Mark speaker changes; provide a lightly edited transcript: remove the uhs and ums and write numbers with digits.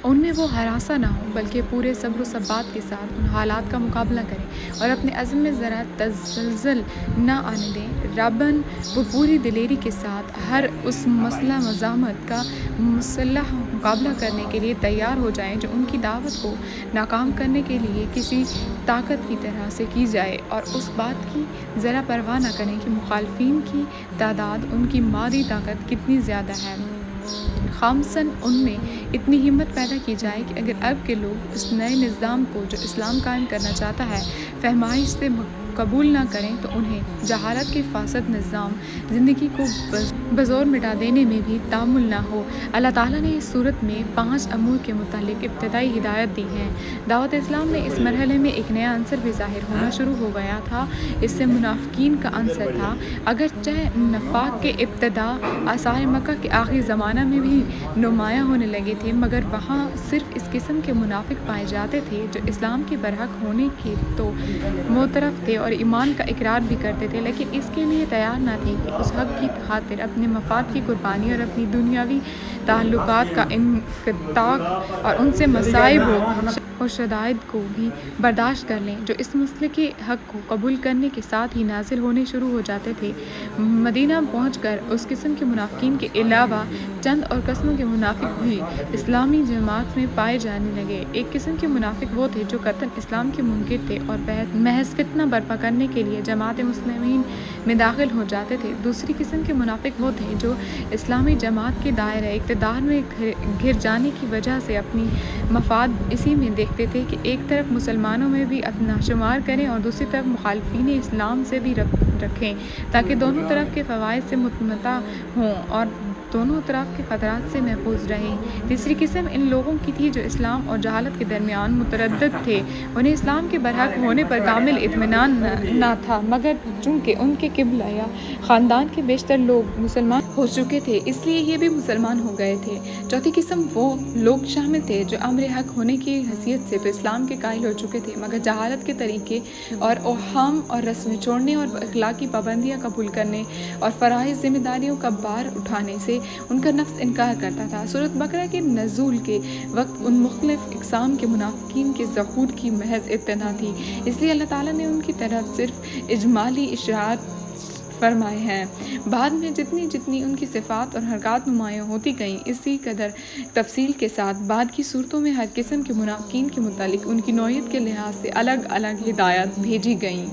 Speaker 1: ان میں وہ ہراساں نہ ہوں بلکہ پورے صبر و ثبات کے ساتھ ان حالات کا مقابلہ کریں اور اپنے عزم میں ذرا تزلزل نہ آنے دیں۔ رباً وہ پوری دلیری کے ساتھ ہر اس مسلح مزاحمت کا مسلح مقابلہ کرنے کے لیے تیار ہو جائیں جو ان کی دعوت کو ناکام کرنے کے لیے کسی طاقت کی طرح سے کی جائے، اور اس بات کی ذرا پرواہ نہ کریں کہ مخالفین کی تعداد ان کی مادی طاقت کتنی زیادہ ہے۔ خامساً ان میں اتنی ہمت پیدا کی جائے کہ اگر عرب کے لوگ اس نئے نظام کو جو اسلام قائم کرنا چاہتا ہے فہمائش سے قبول نہ کریں تو انہیں جہالت کے فاسد نظام زندگی کو بزور مٹا دینے میں بھی تامل نہ ہو۔ اللہ تعالیٰ نے اس صورت میں 5 امور کے متعلق ابتدائی ہدایت دی ہے۔ دعوت اسلام میں اس مرحلے میں ایک نیا عنصر بھی ظاہر ہونا شروع ہو گیا تھا، اس سے منافقین کا عنصر تھا۔ اگرچہ نفاق کے ابتدا آثار مکہ کے آخری زمانہ میں بھی نمایاں ہونے لگے تھے، مگر وہاں صرف اس قسم کے منافق پائے جاتے تھے جو اسلام کے برحق ہونے کے تو معترف تھے اور ایمان کا اقرار بھی کرتے تھے، لیکن اس کے لیے تیار نہ تھے کہ اس حق کی خاطر اپنے مفاد کی قربانی اور اپنی دنیاوی تعلقات کا انقطاع اور ان سے مصائب و شدائد کو بھی برداشت کر لیں جو اس مسئلے کے حق کو قبول کرنے کے ساتھ ہی نازل ہونے شروع ہو جاتے تھے۔ مدینہ پہنچ کر اس قسم کے منافقین کے علاوہ چند اور قسموں کے منافق بھی اسلامی جماعت میں پائے جانے لگے۔ ایک قسم کے منافق وہ تھے جو قطعاً اسلام کے منکر تھے اور محض فتنہ برپا کرنے کے لیے جماعت مسلمین میں داخل ہو جاتے تھے۔ دوسری قسم کے منافق وہ تھے جو اسلامی جماعت کے دائرہ اقتدار میں گھر جانے کی وجہ سے اپنی مفاد اسی میں دیکھتے تھے کہ ایک طرف مسلمانوں میں بھی اپنا شمار کریں اور دوسری طرف مخالفین اسلام سے بھی رکھیں تاکہ دونوں طرف کے فوائد سے متمتع ہوں اور دونوں طرف کے خطرات سے محفوظ رہیں۔ تیسری قسم ان لوگوں کی تھی جو اسلام اور جہالت کے درمیان متردد تھے۔ انہیں اسلام کے برحق ہونے پر کامل اطمینان نہ تھا، مگر چونکہ ان کے قبیلہ یا خاندان کے بیشتر لوگ مسلمان ہو چکے تھے اس لیے یہ بھی مسلمان ہو گئے تھے۔ چوتھی قسم وہ لوگ شامل تھے جو امر حق ہونے کی حیثیت سے تو اسلام کے قائل ہو چکے تھے، مگر جہالت کے طریقے اور اوہام اور رسمیں چھوڑنے اور اخلاقی پابندیاں قبول کرنے اور فرائض ذمہ داریوں کا بار اٹھانے سے ان کا نفس انکار کرتا تھا۔ سورۃ بقرہ کے نزول کے وقت ان مختلف اقسام کے منافقین کے ظہور کی محض ابتدا تھی، اس لیے اللہ تعالیٰ نے ان کی طرف صرف اجمالی اشارات فرمائے ہیں۔ بعد میں جتنی جتنی ان کی صفات اور حرکات نمایاں ہوتی گئیں، اسی قدر تفصیل کے ساتھ بعد کی صورتوں میں ہر قسم کے منافقین کے متعلق ان کی نوعیت کے لحاظ سے الگ الگ ہدایات بھیجی گئیں۔